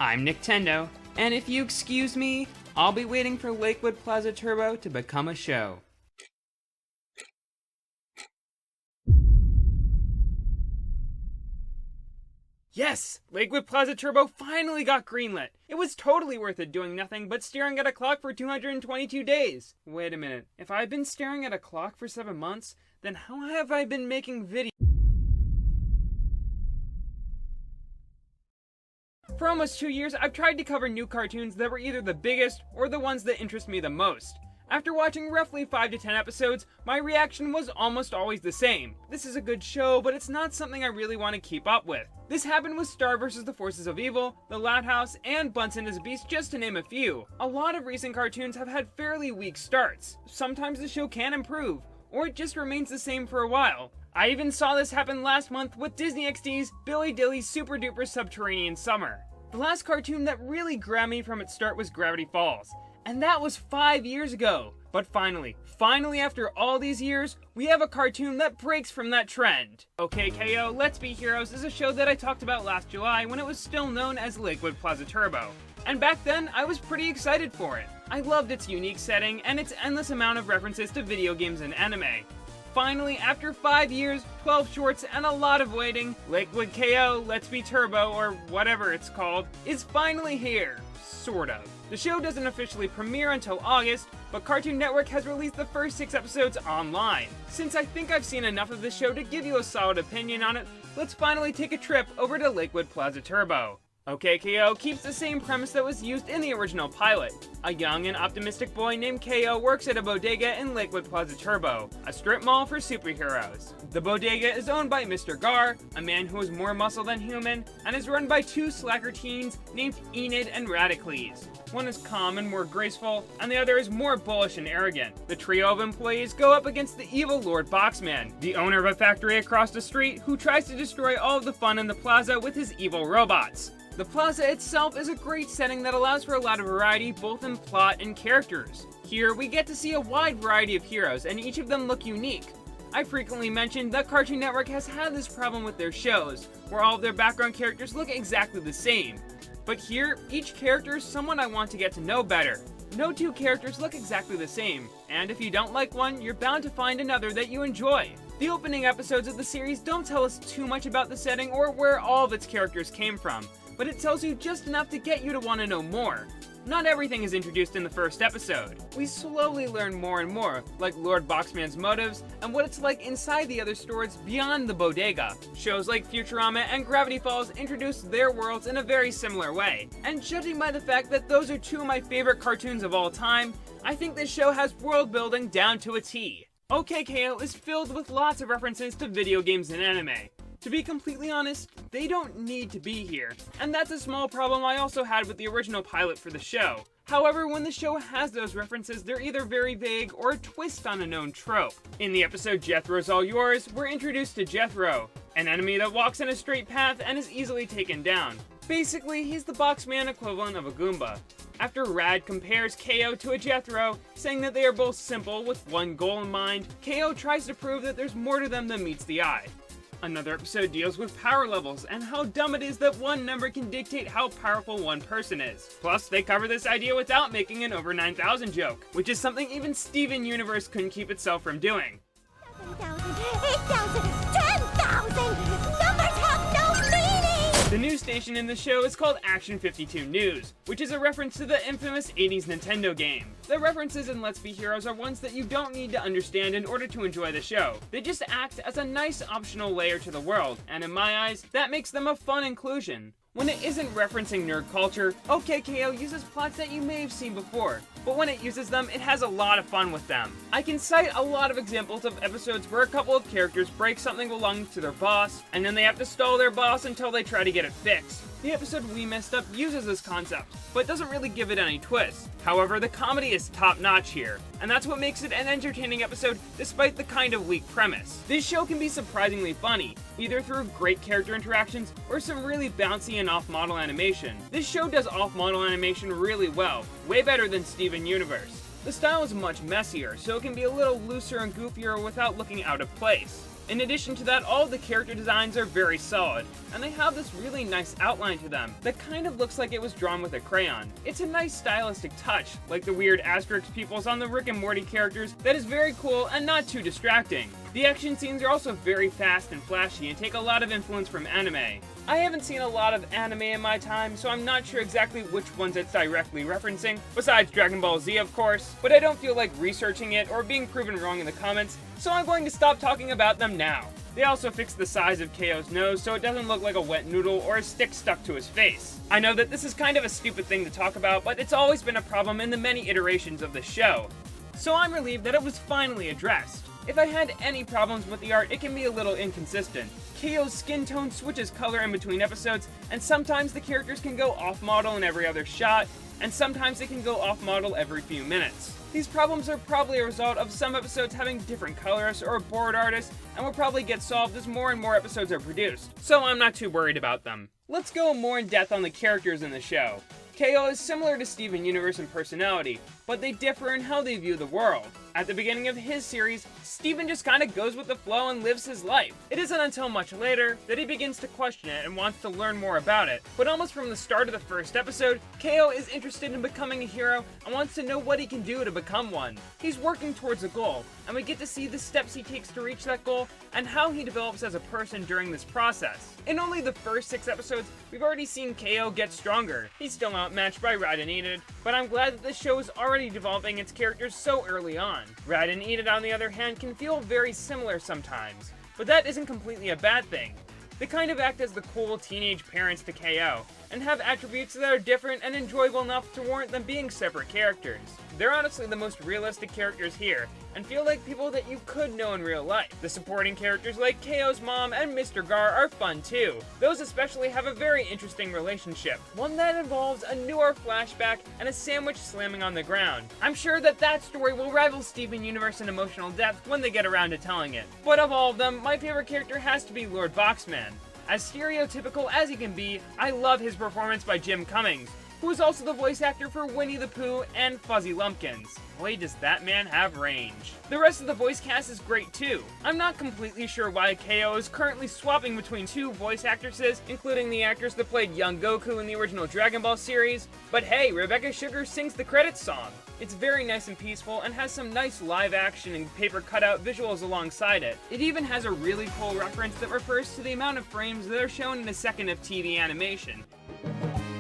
I'm Nintendo, and if you excuse me, I'll be waiting for Lakewood Plaza Turbo to become a show. Yes! Lakewood Plaza Turbo finally got greenlit! It was totally worth it doing nothing but staring at a clock for 222 days! Wait a minute, if I've been staring at a clock for 7 months, then how have I been making videos? For almost 2 years, I've tried to cover new cartoons that were either the biggest or the ones that interest me the most. After watching roughly 5 to 10 episodes, my reaction was almost always the same. This is a good show, but it's not something I really want to keep up with. This happened with Star vs. the Forces of Evil, The Loud House, and Bunsen is a Beast, just to name a few. A lot of recent cartoons have had fairly weak starts. Sometimes the show can improve, or it just remains the same for a while. I even saw this happen last month with Disney XD's Billy Dilly's Super Duper Subterranean Summer. The last cartoon that really grabbed me from its start was Gravity Falls, and that was 5 years ago. But finally after all these years, we have a cartoon that breaks from that trend. Okay KO, Let's Be Heroes is a show that I talked about last July when it was still known as Lakewood Plaza Turbo. And back then, I was pretty excited for it. I loved its unique setting and its endless amount of references to video games and anime. Finally, after 5 years, 12 shorts, and a lot of waiting, Lakewood KO, Let's Be Turbo, or whatever it's called, is finally here. Sort of. The show doesn't officially premiere until August, but Cartoon Network has released the first 6 episodes online. Since I think I've seen enough of the show to give you a solid opinion on it, let's finally take a trip over to Lakewood Plaza Turbo. OK KO keeps the same premise that was used in the original pilot. A young and optimistic boy named KO works at a bodega in Lakewood Plaza Turbo, a strip mall for superheroes. The bodega is owned by Mr. Gar, a man who is more muscle than human, and is run by 2 slacker teens named Enid and Radicles. One is calm and more graceful, and the other is more bullish and arrogant. The trio of employees go up against the evil Lord Boxman, the owner of a factory across the street who tries to destroy all of the fun in the plaza with his evil robots. The plaza itself is a great setting that allows for a lot of variety both in plot and characters. Here we get to see a wide variety of heroes and each of them look unique. I frequently mentioned that Cartoon Network has had this problem with their shows, where all of their background characters look exactly the same. But here, each character is someone I want to get to know better. No 2 characters look exactly the same, and if you don't like one, you're bound to find another that you enjoy. The opening episodes of the series don't tell us too much about the setting or where all of its characters came from, but it tells you just enough to get you to want to know more. Not everything is introduced in the first episode. We slowly learn more and more, like Lord Boxman's motives and what it's like inside the other stores beyond the bodega. Shows like Futurama and Gravity Falls introduce their worlds in a very similar way. And judging by the fact that those are 2 of my favorite cartoons of all time, I think this show has world building down to a T. OK KO is filled with lots of references to video games and anime. To be completely honest, they don't need to be here, and that's a small problem I also had with the original pilot for the show. However, when the show has those references, they're either very vague or a twist on a known trope. In the episode Jethro's All Yours, we're introduced to Jethro, an enemy that walks in a straight path and is easily taken down. Basically, he's the Boxman equivalent of a Goomba. After Rad compares KO to a Jethro, saying that they are both simple with one goal in mind, KO tries to prove that there's more to them than meets the eye. Another episode deals with power levels and how dumb it is that one number can dictate how powerful one person is. Plus, they cover this idea without making an over 9,000 joke, which is something even Steven Universe couldn't keep itself from doing. 7,000, 8,000, 10,000! Numbers have no meaning! The news station in the show is called Action 52 News, which is a reference to the infamous 80s Nintendo game. The references in Let's Be Heroes are ones that you don't need to understand in order to enjoy the show. They just act as a nice optional layer to the world, and in my eyes, that makes them a fun inclusion. When it isn't referencing nerd culture, OK KO uses plots that you may have seen before, but when it uses them, it has a lot of fun with them. I can cite a lot of examples of episodes where a couple of characters break something belonging to their boss, and then they have to stall their boss until they try to get it fixed. The episode We Messed Up uses this concept, but doesn't really give it any twists. However, the comedy is top-notch here, and that's what makes it an entertaining episode despite the kind of weak premise. This show can be surprisingly funny, either through great character interactions or some really bouncy and off-model animation. This show does off-model animation really well, way better than Steven Universe. The style is much messier, so it can be a little looser and goofier without looking out of place. In addition to that, all of the character designs are very solid, and they have this really nice outline to them that kind of looks like it was drawn with a crayon. It's a nice stylistic touch, like the weird asterisk peoples on the Rick and Morty characters, that is very cool and not too distracting. The action scenes are also very fast and flashy and take a lot of influence from anime. I haven't seen a lot of anime in my time, so I'm not sure exactly which ones it's directly referencing, besides Dragon Ball Z of course, but I don't feel like researching it or being proven wrong in the comments, so I'm going to stop talking about them now. They also fixed the size of KO's nose so it doesn't look like a wet noodle or a stick stuck to his face. I know that this is kind of a stupid thing to talk about, but it's always been a problem in the many iterations of the show. So I'm relieved that it was finally addressed. If I had any problems with the art, it can be a little inconsistent. KO's skin tone switches color in between episodes, and sometimes the characters can go off-model in every other shot, and sometimes they can go off-model every few minutes. These problems are probably a result of some episodes having different colorists or board artists, and will probably get solved as more and more episodes are produced, so I'm not too worried about them. Let's go more in depth on the characters in the show. KO is similar to Steven Universe in personality, but they differ in how they view the world. At the beginning of his series, Steven just kinda goes with the flow and lives his life. It isn't until much later that he begins to question it and wants to learn more about it, but almost from the start of the first episode, KO is interested in becoming a hero and wants to know what he can do to become one. He's working towards a goal, and we get to see the steps he takes to reach that goal and how he develops as a person during this process. In only the first 6 episodes, we've already seen KO get stronger. He's still outmatched by Rad and Enid, but I'm glad that the show is already developing its characters so early on. Rad and Enid, on the other hand, can feel very similar sometimes, but that isn't completely a bad thing. They kind of act as the cool teenage parents to KO, and have attributes that are different and enjoyable enough to warrant them being separate characters. They're honestly the most realistic characters here, and feel like people that you could know in real life. The supporting characters like KO's mom and Mr. Gar are fun too. Those especially have a very interesting relationship, one that involves a Noir flashback and a sandwich slamming on the ground. I'm sure that that story will rival Steven Universe in emotional depth when they get around to telling it. But of all of them, my favorite character has to be Lord Boxman. As stereotypical as he can be, I love his performance by Jim Cummings, who is also the voice actor for Winnie the Pooh and Fuzzy Lumpkins. Boy, does that man have range. The rest of the voice cast is great too. I'm not completely sure why KO is currently swapping between 2 voice actresses, including the actress that played young Goku in the original Dragon Ball series, but hey, Rebecca Sugar sings the credits song. It's very nice and peaceful and has some nice live action and paper cutout visuals alongside it. It even has a really cool reference that refers to the amount of frames that are shown in a second of TV animation.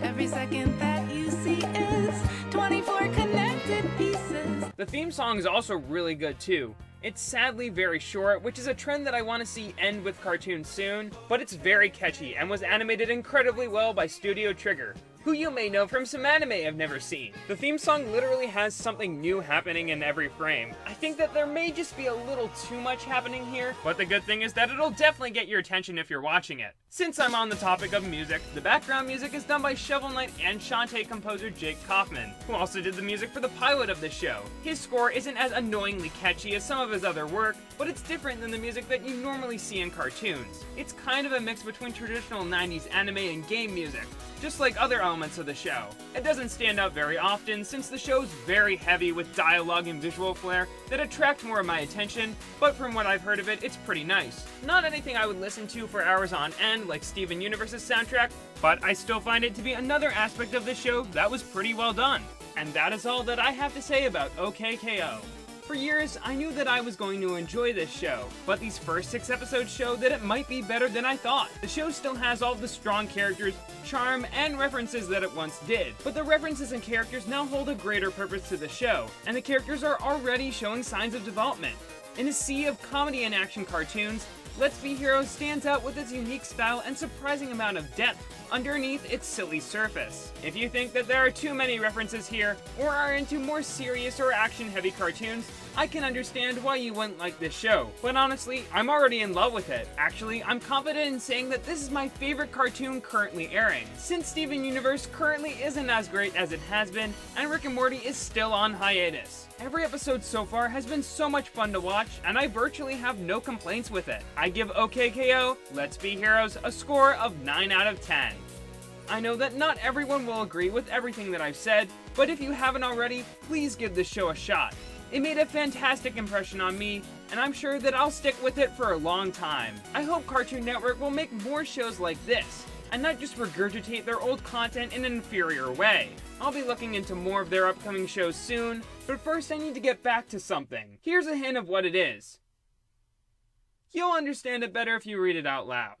Every second that you see is 24 connected pieces. The theme song is also really good too. It's sadly very short, which is a trend that I want to see end with cartoons soon, but it's very catchy and was animated incredibly well by Studio Trigger, who you may know from some anime I've never seen. The theme song literally has something new happening in every frame. I think that there may just be a little too much happening here, but the good thing is that it'll definitely get your attention if you're watching it. Since I'm on the topic of music, the background music is done by Shovel Knight and Shantae composer Jake Kaufman, who also did the music for the pilot of the show. His score isn't as annoyingly catchy as some of his other work, but it's different than the music that you normally see in cartoons. It's kind of a mix between traditional 90s anime and game music, just like other elements of the show. It doesn't stand out very often since the show's very heavy with dialogue and visual flair that attract more of my attention, but from what I've heard of it, it's pretty nice. Not anything I would listen to for hours on end like Steven Universe's soundtrack, but I still find it to be another aspect of the show that was pretty well done. And that is all that I have to say about OKKO. For years, I knew that I was going to enjoy this show, but these first 6 episodes show that it might be better than I thought. The show still has all the strong characters, charm, and references that it once did, but the references and characters now hold a greater purpose to the show, and the characters are already showing signs of development. In a sea of comedy and action cartoons, Let's Be Heroes stands out with its unique style and surprising amount of depth underneath its silly surface. If you think that there are too many references here, or are into more serious or action-heavy cartoons, I can understand why you wouldn't like this show, but honestly, I'm already in love with it. Actually, I'm confident in saying that this is my favorite cartoon currently airing, since Steven Universe currently isn't as great as it has been, and Rick and Morty is still on hiatus. Every episode so far has been so much fun to watch, and I virtually have no complaints with it. I give OKKO, Let's Be Heroes, a score of 9 out of 10. I know that not everyone will agree with everything that I've said, but if you haven't already, please give this show a shot. It made a fantastic impression on me, and I'm sure that I'll stick with it for a long time. I hope Cartoon Network will make more shows like this, and not just regurgitate their old content in an inferior way. I'll be looking into more of their upcoming shows soon, but first I need to get back to something. Here's a hint of what it is. You'll understand it better if you read it out loud.